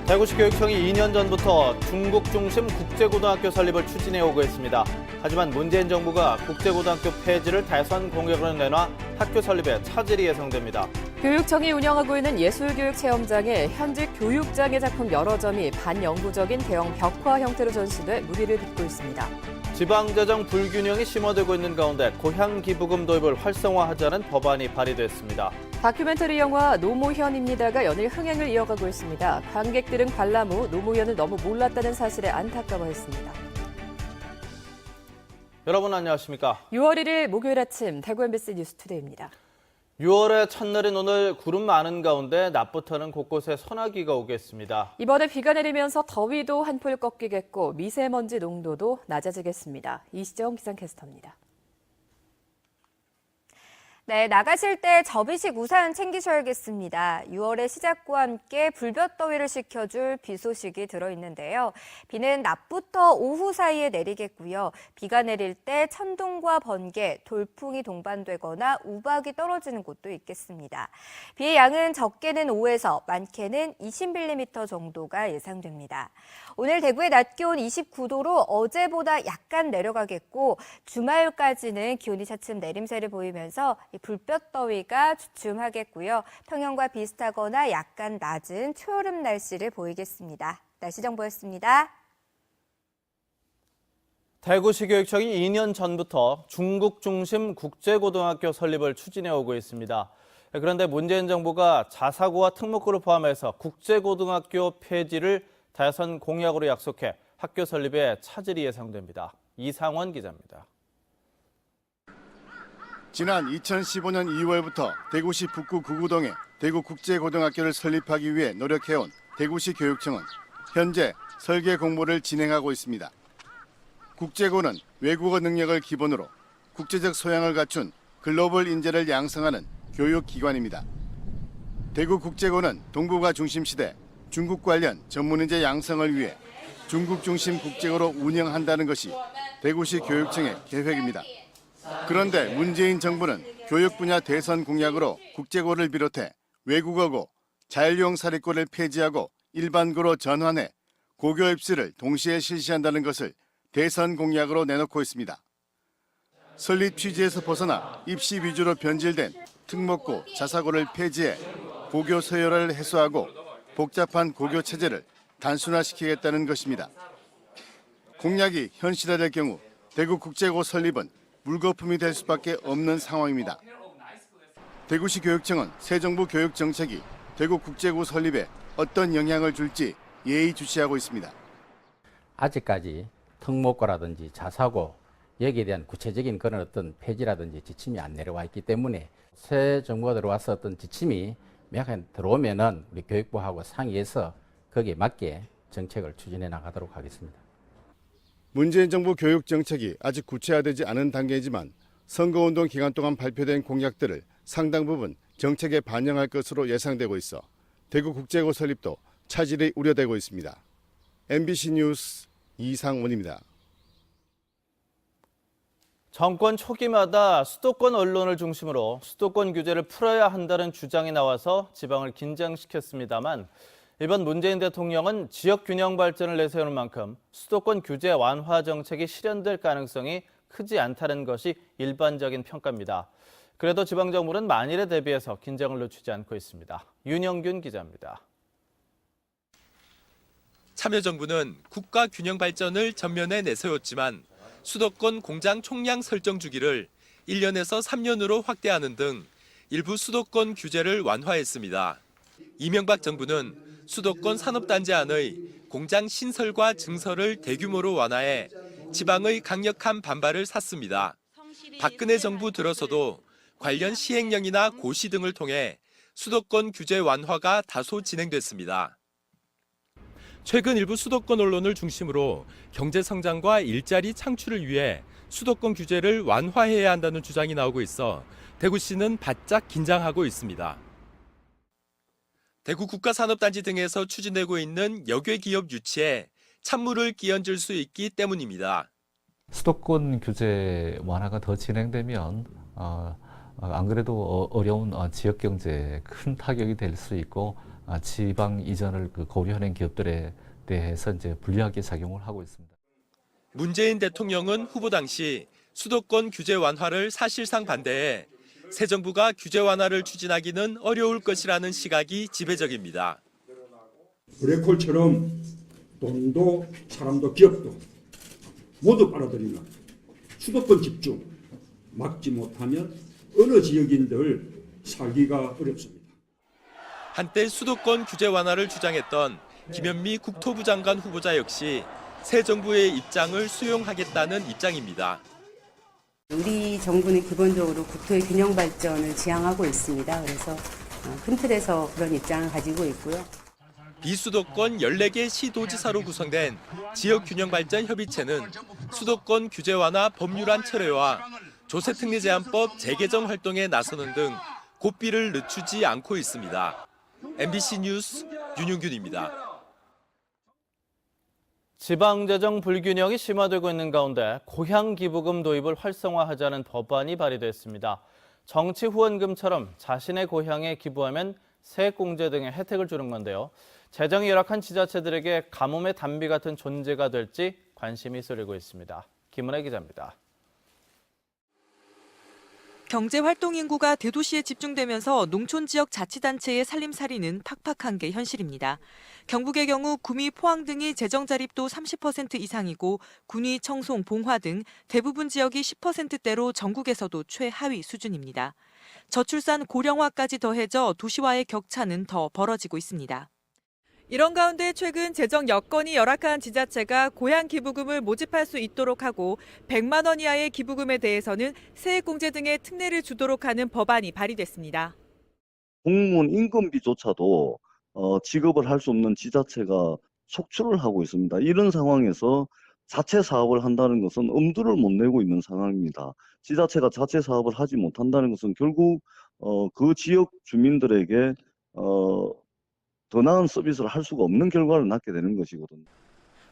대구시 교육청이 2년 전부터 중국 중심 국제고등학교 설립을 추진해오고 있습니다. 하지만 문재인 정부가 국제고등학교 폐지를 대선 공약으로 내놔 학교 설립에 차질이 예상됩니다. 교육청이 운영하고 있는 예술교육체험장에 현직 교육장의 작품 여러 점이 반영구적인 대형 벽화 형태로 전시돼 무리를 빚고 있습니다. 지방재정 불균형이 심화되고 있는 가운데 고향기부금 도입을 활성화하자는 법안이 발의됐습니다. 다큐멘터리 영화 노무현입니다가 연일 흥행을 이어가고 있습니다. 관객들은 관람 후 노무현을 너무 몰랐다는 사실에 안타까워했습니다. 여러분 안녕하십니까? 6월 1일 목요일 아침 대구 MBC 뉴스투데이입니다. 6월의 첫날인 오늘 구름 많은 가운데 낮부터는 곳곳에 소나기가 오겠습니다. 이번에 비가 내리면서 더위도 한풀 꺾이겠고 미세먼지 농도도 낮아지겠습니다. 이시정 기상캐스터입니다. 네, 나가실 때 접이식 우산 챙기셔야겠습니다. 6월의 시작과 함께 불볕더위를 식혀줄 비 소식이 들어있는데요. 비는 낮부터 오후 사이에 내리겠고요. 비가 내릴 때 천둥과 번개, 돌풍이 동반되거나 우박이 떨어지는 곳도 있겠습니다. 비의 양은 적게는 5에서 많게는 20mm 정도가 예상됩니다. 오늘 대구의 낮 기온 29도로 어제보다 약간 내려가겠고 주말까지는 기온이 차츰 내림세를 보이면서 불볕더위가 주춤하겠고요. 평년과 비슷하거나 약간 낮은 초여름 날씨를 보이겠습니다. 날씨 정보였습니다. 대구시 교육청이 2년 전부터 중국 중심 국제고등학교 설립을 추진해오고 있습니다. 그런데 문재인 정부가 자사고와 특목고를 포함해서 국제고등학교 폐지를 대선 공약으로 약속해 학교 설립에 차질이 예상됩니다. 이상원 기자입니다. 지난 2015년 2월부터 대구시 북구 구구동에 대구국제고등학교를 설립하기 위해 노력해온 대구시 교육청은 현재 설계 공모를 진행하고 있습니다. 국제고는 외국어 능력을 기본으로 국제적 소양을 갖춘 글로벌 인재를 양성하는 교육기관입니다. 대구국제고는 동북아 중심시대 중국 관련 전문인재 양성을 위해 중국 중심 국제고로 운영한다는 것이 대구시 교육청의 계획입니다. 그런데 문재인 정부는 교육 분야 대선 공약으로 국제고를 비롯해 외국어고, 자율용 사립고를 폐지하고 일반고로 전환해 고교 입시를 동시에 실시한다는 것을 대선 공약으로 내놓고 있습니다. 설립 취지에서 벗어나 입시 위주로 변질된 특목고, 자사고를 폐지해 고교 서열화를 해소하고 복잡한 고교 체제를 단순화시키겠다는 것입니다. 공약이 현실화될 경우 대구국제고 설립은 물거품이 될 수밖에 없는 상황입니다. 대구시 교육청은 새 정부 교육 정책이 대구국제고 설립에 어떤 영향을 줄지 예의주시하고 있습니다. 아직까지 특목고라든지 자사고 여기에 대한 구체적인 그런 어떤 폐지라든지 지침이 안 내려와 있기 때문에 새 정부가 들어와서 어떤 지침이 명확하게 들어오면은 우리 교육부하고 상의해서 거기에 맞게 정책을 추진해 나가도록 하겠습니다. 문재인 정부 교육 정책이 아직 구체화되지 않은 단계이지만 선거운동 기간 동안 발표된 공약들을 상당 부분 정책에 반영할 것으로 예상되고 있어 대구국제고 설립도 차질이 우려되고 있습니다. MBC 뉴스 이상원입니다. 정권 초기마다 수도권 언론을 중심으로 수도권 규제를 풀어야 한다는 주장이 나와서 지방을 긴장시켰습니다만 이번 문재인 대통령은 지역 균형 발전을 내세우는 만큼 수도권 규제 완화 정책이 실현될 가능성이 크지 않다는 것이 일반적인 평가입니다. 그래도 지방정부는 만일에 대비해서 긴장을 늦추지 않고 있습니다. 윤영균 기자입니다. 참여정부는 국가 균형 발전을 전면에 내세웠지만 수도권 공장 총량 설정 주기를 1년에서 3년으로 확대하는 등 일부 수도권 규제를 완화했습니다. 이명박 정부는 수도권 산업단지안의 공장 신설과 증설을 대규모로 완화해 지방의 강력한 반발을 샀습니다. 박근혜 정부 들어서도 관련 시행령이나 고시 등을 통해 수도권 규제 완화가 다소 진행됐습니다. 최근 일부 수도권 언론을 중심으로 경제 성장과 일자리 창출을 위해 수도권 규제를 완화해야 한다는 주장이 나오고 있어 대구시는 바짝 긴장하고 있습니다. 대구 국가산업단지 등에서 추진되고 있는 역외 기업 유치에 찬물을 끼얹을 수 있기 때문입니다. 수도권 규제 완화가 더 진행되면 안 그래도 어려운 지역 경제에 큰 타격이 될 수 있고 지방 이전을 고려하는 기업들에 대해서 이제 불리하게 작용을 하고 있습니다. 문재인 대통령은 후보 당시 수도권 규제 완화를 사실상 반대해 새 정부가 규제 완화를 추진하기는 어려울 것이라는 시각이 지배적입니다. 블랙홀처럼 돈도 사람도 기업도 모두 빨아들이는 수도권 집중 막지 못하면 어느 지역인들 살기가 어렵습니다. 한때 수도권 규제 완화를 주장했던 김현미 국토부 장관 후보자 역시 새 정부의 입장을 수용하겠다는 입장입니다. 우리 정부는 기본적으로 국토의 균형 발전을 지향하고 있습니다. 그래서 큰 틀에서 그런 입장을 가지고 있고요. 비수도권 14개 시도지사로 구성된 지역균형발전협의체는 수도권 규제 완화 법률안 철회와 조세특례 제한법 재개정 활동에 나서는 등 고삐를 늦추지 않고 있습니다. MBC 뉴스 윤용균입니다. 지방재정 불균형이 심화되고 있는 가운데 고향기부금 도입을 활성화하자는 법안이 발의됐습니다. 정치 후원금처럼 자신의 고향에 기부하면 세액공제 등의 혜택을 주는 건데요. 재정이 열악한 지자체들에게 가뭄의 단비 같은 존재가 될지 관심이 쏠리고 있습니다. 김은혜 기자입니다. 경제활동 인구가 대도시에 집중되면서 농촌 지역 자치단체의 살림살이는 팍팍한 게 현실입니다. 경북의 경우 구미, 포항 등이 재정 자립도 30% 이상이고 군위, 청송, 봉화 등 대부분 지역이 10%대로 전국에서도 최하위 수준입니다. 저출산 고령화까지 더해져 도시와의 격차는 더 벌어지고 있습니다. 이런 가운데 최근 재정 여건이 열악한 지자체가 고향 기부금을 모집할 수 있도록 하고 100만 원 이하의 기부금에 대해서는 세액공제 등의 특례를 주도록 하는 법안이 발의됐습니다. 공무원 임금비조차도 지급을 할 수 없는 지자체가 속출을 하고 있습니다. 이런 상황에서 자체 사업을 한다는 것은 엄두를 못 내고 있는 상황입니다. 지자체가 자체 사업을 하지 못한다는 것은 결국 그 지역 주민들에게 더 나은 서비스를 할 수가 없는 결과를 낳게 되는 것이거든요.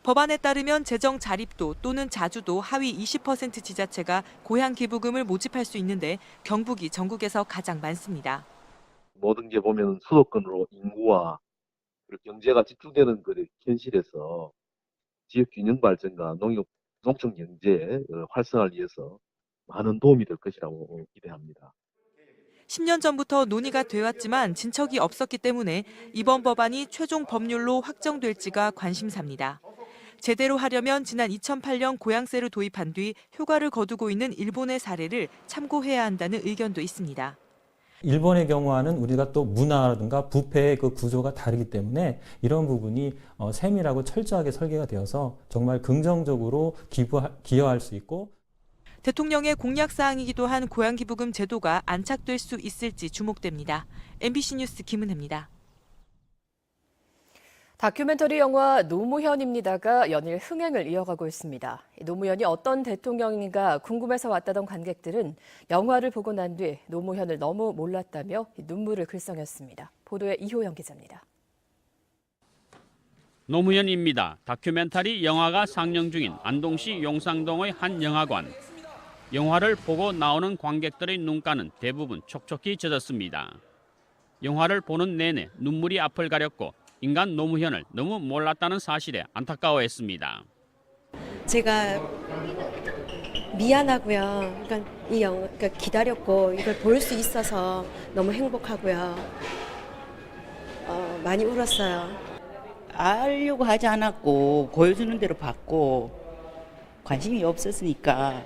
법안에 따르면 재정 자립도 또는 자주도 하위 20% 지자체가 고향 기부금을 모집할 수 있는데 경북이 전국에서 가장 많습니다. 모든 게 보면 수도권으로 인구와 경제가 집중되는 그 현실에서 지역 균형 발전과 농촌 경제 활성화를 위해서 많은 도움이 될 것이라고 기대합니다. 10년 전부터 논의가 되었지만 진척이 없었기 때문에 이번 법안이 최종 법률로 확정될지가 관심사입니다. 제대로 하려면 지난 2008년 고향세를 도입한 뒤 효과를 거두고 있는 일본의 사례를 참고해야 한다는 의견도 있습니다. 일본의 경우와는 우리가 또 문화라든가 부패의 그 구조가 다르기 때문에 이런 부분이 세밀하고 철저하게 설계가 되어서 정말 긍정적으로 기여할 수 있고 대통령의 공약 사항이기도 한 고향기부금 제도가 안착될 수 있을지 주목됩니다. MBC 뉴스 김은혜입니다. 다큐멘터리 영화 노무현입니다가 연일 흥행을 이어가고 있습니다. 노무현이 어떤 대통령인가 궁금해서 왔다던 관객들은 영화를 보고 난 뒤 노무현을 너무 몰랐다며 눈물을 글썽였습니다. 보도에 이효영 기자입니다. 노무현입니다. 다큐멘터리 영화가 상영 중인 안동시 용상동의 한 영화관. 영화를 보고 나오는 관객들의 눈가는 대부분 촉촉히 젖었습니다. 영화를 보는 내내 눈물이 앞을 가렸고 인간 노무현을 너무 몰랐다는 사실에 안타까워했습니다. 제가 미안하고요. 그러니까 기다렸고 이걸 볼 수 있어서 너무 행복하고요. 많이 울었어요. 알려고 하지 않았고 보여주는 대로 봤고 관심이 없었으니까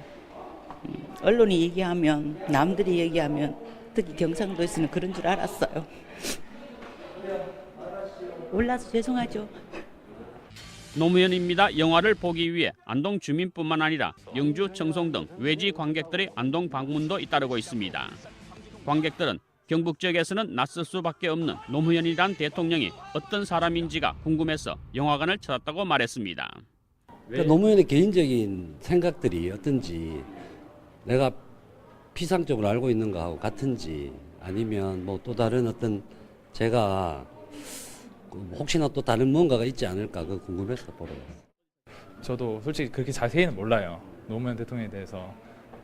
언론이 얘기하면 남들이 얘기하면 특히 경상도에서는 그런 줄 알았어요. 몰라서 죄송하죠. 노무현입니다. 영화를 보기 위해 안동 주민뿐만 아니라 영주, 청송 등 외지 관객들의 안동 방문도 잇따르고 있습니다. 관객들은 경북 지역에서는 낯설 수밖에 없는 노무현이란 대통령이 어떤 사람인지가 궁금해서 영화관을 찾았다고 말했습니다. 그러니까 노무현의 개인적인 생각들이 어떤지 내가 피상적으로 알고 있는 거하고 같은지 아니면 뭐 또 다른 어떤 제가 혹시나 또 다른 뭔가가 있지 않을까 그 궁금해서 보러 왔어요. 저도 솔직히 그렇게 자세히는 몰라요. 노무현 대통령에 대해서.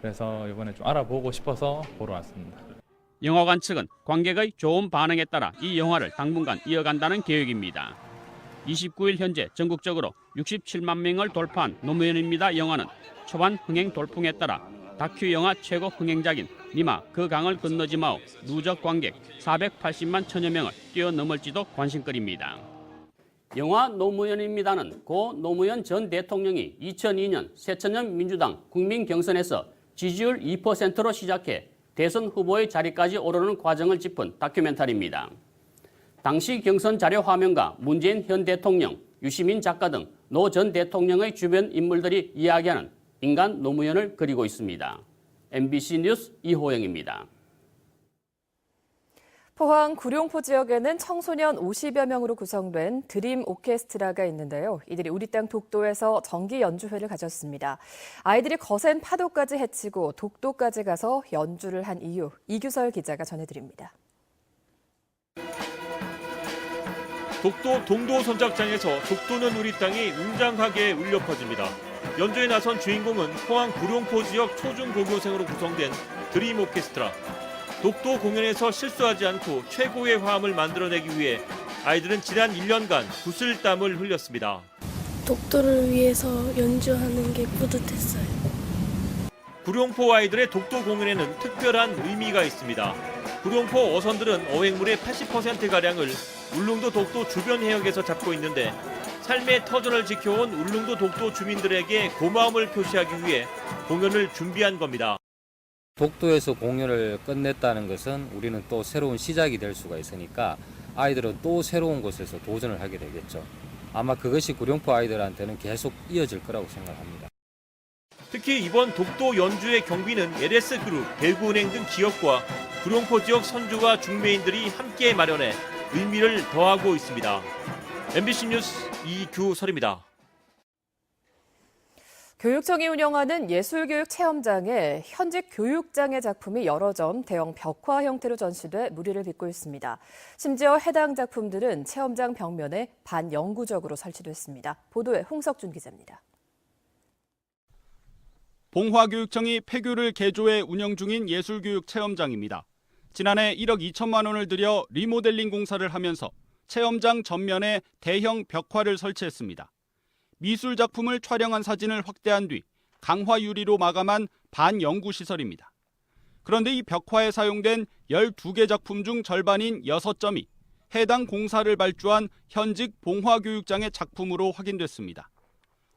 그래서 이번에 좀 알아보고 싶어서 보러 왔습니다. 영화관 측은 관객의 좋은 반응에 따라 이 영화를 당분간 이어간다는 계획입니다. 29일 현재 전국적으로 67만 명을 돌파한 노무현입니다 영화는 초반 흥행 돌풍에 따라 다큐 영화 최고 흥행작인 니마 그 강을 건너지 마오 누적 관객 480만 천여 명을 뛰어넘을지도 관심거리입니다. 영화 노무현입니다는 고 노무현 전 대통령이 2002년 새천년 민주당 국민 경선에서 지지율 2%로 시작해 대선 후보의 자리까지 오르는 과정을 짚은 다큐멘터리입니다. 당시 경선 자료 화면과 문재인 현 대통령, 유시민 작가 등 노 전 대통령의 주변 인물들이 이야기하는 인간 노무현을 그리고 있습니다. MBC 뉴스 이호영입니다. 포항 구룡포 지역에는 청소년 50여 명으로 구성된 드림 오케스트라가 있는데요. 이들이 우리 땅 독도에서 정기 연주회를 가졌습니다. 아이들이 거센 파도까지 헤치고 독도까지 가서 연주를 한 이유, 이규설 기자가 전해드립니다. 독도 동도 선착장에서 독도는 우리 땅이 웅장하게 울려 퍼집니다. 연주에 나선 주인공은 포항 구룡포 지역 초중고교생으로 구성된 드림 오케스트라. 독도 공연에서 실수하지 않고 최고의 화음을 만들어내기 위해 아이들은 지난 1년간 구슬땀을 흘렸습니다. 독도를 위해서 연주하는 게 뿌듯했어요. 구룡포 아이들의 독도 공연에는 특별한 의미가 있습니다. 구룡포 어선들은 어획물의 80%가량을 울릉도 독도 주변 해역에서 잡고 있는데 삶의 터전을 지켜온 울릉도 독도 주민들에게 고마움을 표시하기 위해 공연을 준비한 겁니다. 독도에서 공연을 끝냈다는 것은 우리는 또 새로운 시작이 될 수가 있으니까 아이들은 또 새로운 곳에서 도전을 하게 되겠죠. 아마 그것이 구룡포 아이들한테는 계속 이어질 거라고 생각합니다. 특히 이번 독도 연주의 경비는 LS그룹, 대구은행 등 기업과 구룡포 지역 선주와 중매인들이 함께 마련해 의미를 더하고 있습니다. MBC 뉴스 이규설입니다. 교육청이 운영하는 예술교육 체험장에 현직 교육장의 작품이 여러 점 대형 벽화 형태로 전시돼 무리를 빚고 있습니다. 심지어 해당 작품들은 체험장 벽면에 반영구적으로 설치됐습니다. 보도에 홍석준 기자입니다. 봉화교육청이 폐교를 개조해 운영 중인 예술교육 체험장입니다. 지난해 1억 2천만 원을 들여 리모델링 공사를 하면서 체험장 전면에 대형 벽화를 설치했습니다. 미술 작품을 촬영한 사진을 확대한 뒤 강화 유리로 마감한 반영구 시설입니다. 그런데 이 벽화에 사용된 12개 작품 중 절반인 6점이 해당 공사를 발주한 현직 봉화교육장의 작품으로 확인됐습니다.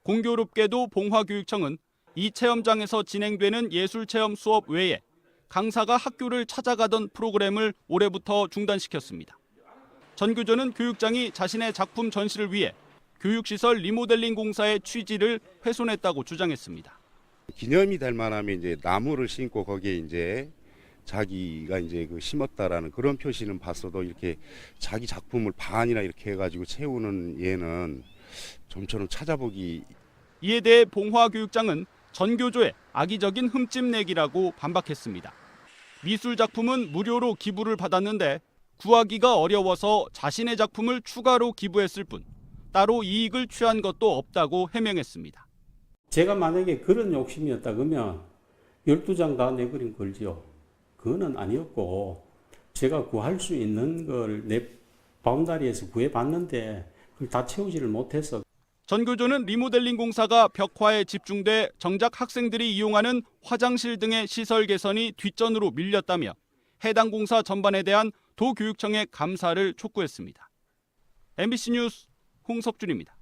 공교롭게도 봉화교육청은 이 체험장에서 진행되는 예술체험 수업 외에 강사가 학교를 찾아가던 프로그램을 올해부터 중단시켰습니다. 전 교조는 교육장이 자신의 작품 전시를 위해 교육시설 리모델링 공사의 취지를 훼손했다고 주장했습니다. 기념이 될 만하면 이제 나무를 심고 거기에 이제 자기가 이제 심었다라는 그런 표시는 봤어도 이렇게 자기 작품을 반이나 이렇게 해가지고 채우는 예는 좀처럼 찾아보기. 이에 대해 봉화교육장은 전 교조의 악의적인 흠집내기라고 반박했습니다. 미술 작품은 무료로 기부를 받았는데 구하기가 어려워서 자신의 작품을 추가로 기부했을 뿐 따로 이익을 취한 것도 없다고 해명했습니다. 제가 만약에 그런 욕심이었다 그러면 12장 다 내버린 걸지요. 그거는 아니었고 제가 구할 수 있는 걸 내 바운다리에서 구해봤는데 그걸 다 채우지를 못해서. 전 교조는 리모델링 공사가 벽화에 집중돼 정작 학생들이 이용하는 화장실 등의 시설 개선이 뒷전으로 밀렸다며 해당 공사 전반에 대한 도교육청의 감사를 촉구했습니다. MBC 뉴스 홍석준입니다.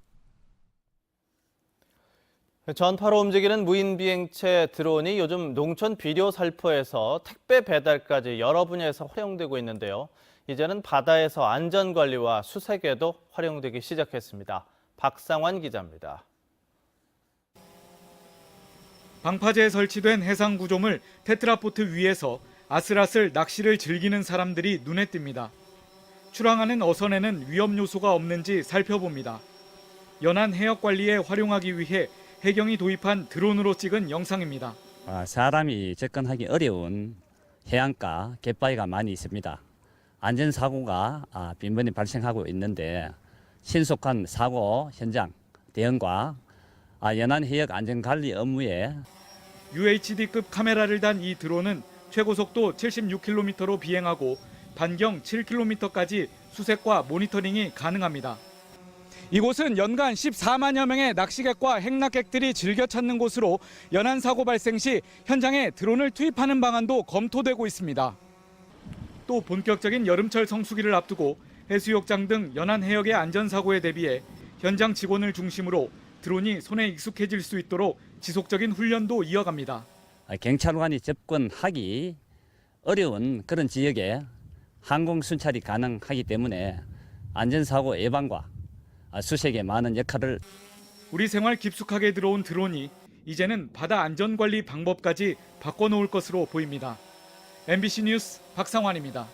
전파로 움직이는 무인 비행체 드론이 요즘 농촌 비료 살포에서 택배 배달까지 여러 분야에서 활용되고 있는데요. 이제는 바다에서 안전관리와 수색에도 활용되기 시작했습니다. 박상환 기자입니다. 방파제에 설치된 해상 구조물 테트라포트 위에서 아슬아슬 낚시를 즐기는 사람들이 눈에 띕니다. 출항하는 어선에는 위험 요소가 없는지 살펴봅니다. 연안 해역 관리에 활용하기 위해 해경이 도입한 드론으로 찍은 영상입니다. 사람이 접근하기 어려운 해안가 갯바위가 많이 있습니다. 안전사고가 빈번히 발생하고 있는데 신속한 사고 현장 대응과 연안 해역 안전관리 업무에 UHD급 카메라를 단 이 드론은 최고속도 76km로 비행하고 반경 7km까지 수색과 모니터링이 가능합니다. 이곳은 연간 14만여 명의 낚시객과 행락객들이 즐겨 찾는 곳으로 연안 사고 발생 시 현장에 드론을 투입하는 방안도 검토되고 있습니다. 또 본격적인 여름철 성수기를 앞두고 해수욕장 등 연안 해역의 안전사고에 대비해 현장 직원을 중심으로 드론이 손에 익숙해질 수 있도록 지속적인 훈련도 이어갑니다. 경찰관이 접근하기 어려운 그런 지역에 항공 순찰이 가능하기 때문에 안전사고 예방과 수색에 많은 역할을. 우리 생활 깊숙하게 들어온 드론이 이제는 바다 안전관리 방법까지 바꿔놓을 것으로 보입니다. MBC 뉴스 박상환입니다.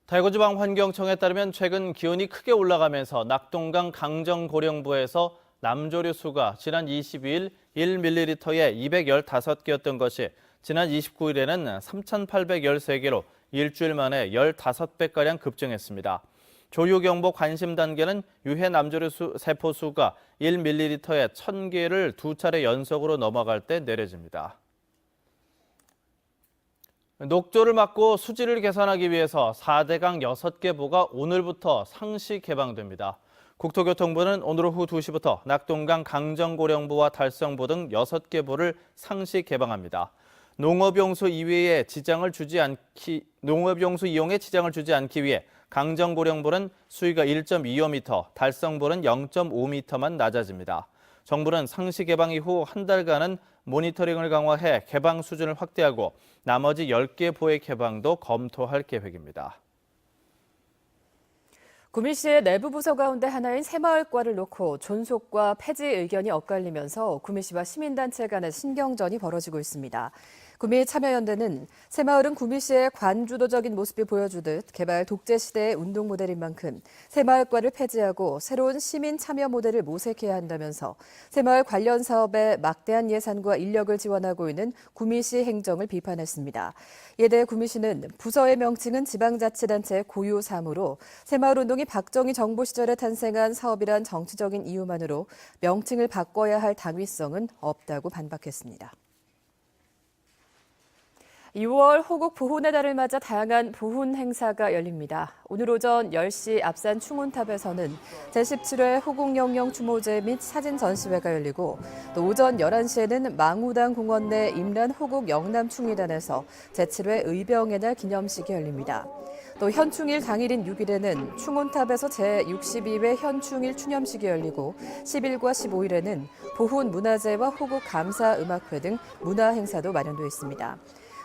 대구지방환경청에 따르면 최근 기온이 크게 올라가면서 낙동강 강정고령부에서 남조류 수가 지난 22일 1ml에 215개였던 것이 지난 29일에는 3,813개로 일주일 만에 15배가량 급증했습니다. 조류경보 관심 단계는 유해 남조류 세포 수가 1ml에 1,000개를 두 차례 연속으로 넘어갈 때 내려집니다. 녹조를 막고 수질을 개선하기 위해서 4대강 6개 보가 오늘부터 상시 개방됩니다. 국토교통부는 오늘 오후 2시부터 낙동강 강정고령부와 달성부 등 6개 보를 상시 개방합니다. 농업용수 이용에 지장을 주지 않기 위해 강정고령부는 수위가 1.25m, 달성부는 0.5m만 낮아집니다. 정부는 상시 개방 이후 한 달간은 모니터링을 강화해 개방 수준을 확대하고 나머지 10개 보의 개방도 검토할 계획입니다. 구미시의 내부 부서 가운데 하나인 새마을과를 놓고 존속과 폐지 의견이 엇갈리면서 구미시와 시민단체 간의 신경전이 벌어지고 있습니다. 구미 참여연대는 새마을은 구미시의 관주도적인 모습이 보여주듯 개발 독재 시대의 운동 모델인 만큼 새마을과를 폐지하고 새로운 시민 참여 모델을 모색해야 한다면서 새마을 관련 사업에 막대한 예산과 인력을 지원하고 있는 구미시 행정을 비판했습니다. 이에 대해 구미시는 부서의 명칭은 지방자치단체의 고유 사무로 새마을운동이 박정희 정부 시절에 탄생한 사업이란 정치적인 이유만으로 명칭을 바꿔야 할 당위성은 없다고 반박했습니다. 2월 호국 보훈의 달을 맞아 다양한 보훈 행사가 열립니다. 오늘 오전 10시 앞산 충운탑에서는 제17회 호국영령 추모제 및 사진 전시회가 열리고 또 오전 11시에는 망우당 공원 내 임란 호국 영남충의단에서 제7회 의병의 날 기념식이 열립니다. 또 현충일 당일인 6일에는 충운탑에서 제62회 현충일 추념식이 열리고 10일과 15일에는 보훈 문화제와 호국 감사 음악회 등 문화 행사도 마련되어 있습니다.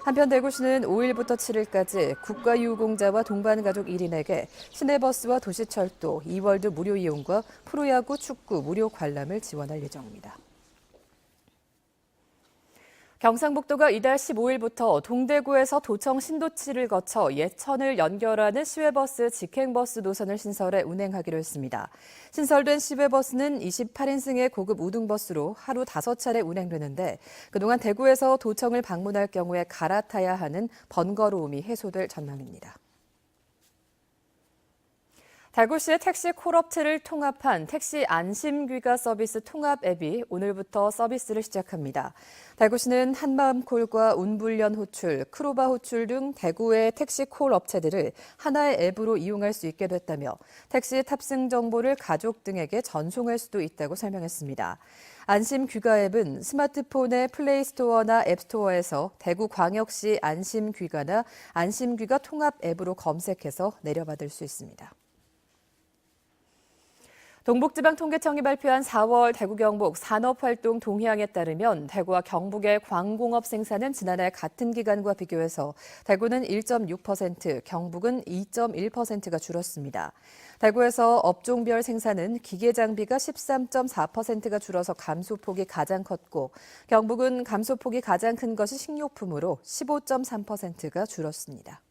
한편 대구시는 5일부터 7일까지 국가유공자와 동반가족 1인에게 시내버스와 도시철도, 이월드 무료 이용과 프로야구, 축구 무료 관람을 지원할 예정입니다. 경상북도가 이달 15일부터 동대구에서 도청 신도치를 거쳐 예천을 연결하는 시외버스, 직행버스 노선을 신설해 운행하기로 했습니다. 신설된 시외버스는 28인승의 고급 우등버스로 하루 5차례 운행되는데 그동안 대구에서 도청을 방문할 경우에 갈아타야 하는 번거로움이 해소될 전망입니다. 대구시의 택시 콜업체를 통합한 택시 안심귀가 서비스 통합 앱이 오늘부터 서비스를 시작합니다. 대구시는 한마음콜과 운불련 호출, 크로바 호출 등 대구의 택시 콜 업체들을 하나의 앱으로 이용할 수 있게 됐다며 택시 탑승 정보를 가족 등에게 전송할 수도 있다고 설명했습니다. 안심귀가 앱은 스마트폰의 플레이스토어나 앱스토어에서 대구광역시 안심귀가나 안심귀가 통합 앱으로 검색해서 내려받을 수 있습니다. 동북지방통계청이 발표한 4월 대구 경북 산업활동 동향에 따르면 대구와 경북의 광공업 생산은 지난해 같은 기간과 비교해서 대구는 1.6%, 경북은 2.1%가 줄었습니다. 대구에서 업종별 생산은 기계장비가 13.4%가 줄어서 감소폭이 가장 컸고 경북은 감소폭이 가장 큰 것이 식료품으로 15.3%가 줄었습니다.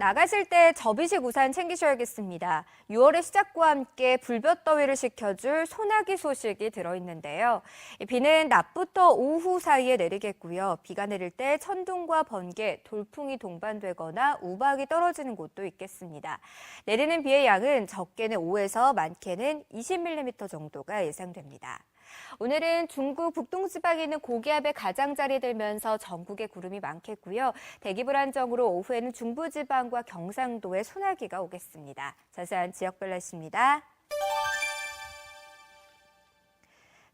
나가실 때 접이식 우산 챙기셔야겠습니다. 6월의 시작과 함께 불볕더위를 식혀줄 소나기 소식이 들어있는데요. 비는 낮부터 오후 사이에 내리겠고요. 비가 내릴 때 천둥과 번개, 돌풍이 동반되거나 우박이 떨어지는 곳도 있겠습니다. 내리는 비의 양은 적게는 5에서 많게는 20mm 정도가 예상됩니다. 오늘은 중국 북동지방에 있는 고기압의 가장자리 들면서 전국에 구름이 많겠고요. 대기 불안정으로 오후에는 중부지방과 경상도에 소나기가 오겠습니다. 자세한 지역별 날씨입니다.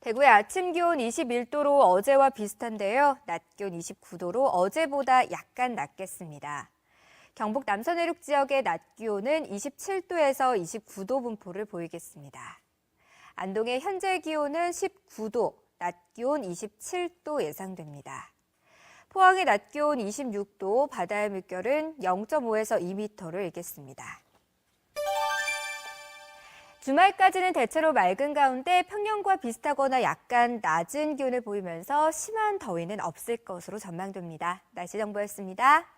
대구의 아침 기온 21도로 어제와 비슷한데요. 낮 기온 29도로 어제보다 약간 낮겠습니다. 경북 남서 내륙 지역의 낮 기온은 27도에서 29도 분포를 보이겠습니다. 안동의 현재 기온은 19도, 낮 기온 27도 예상됩니다. 포항의 낮 기온 26도, 바다의 물결은 0.5에서 2m를 일겠습니다. 주말까지는 대체로 맑은 가운데 평년과 비슷하거나 약간 낮은 기온을 보이면서 심한 더위는 없을 것으로 전망됩니다. 날씨 정보였습니다.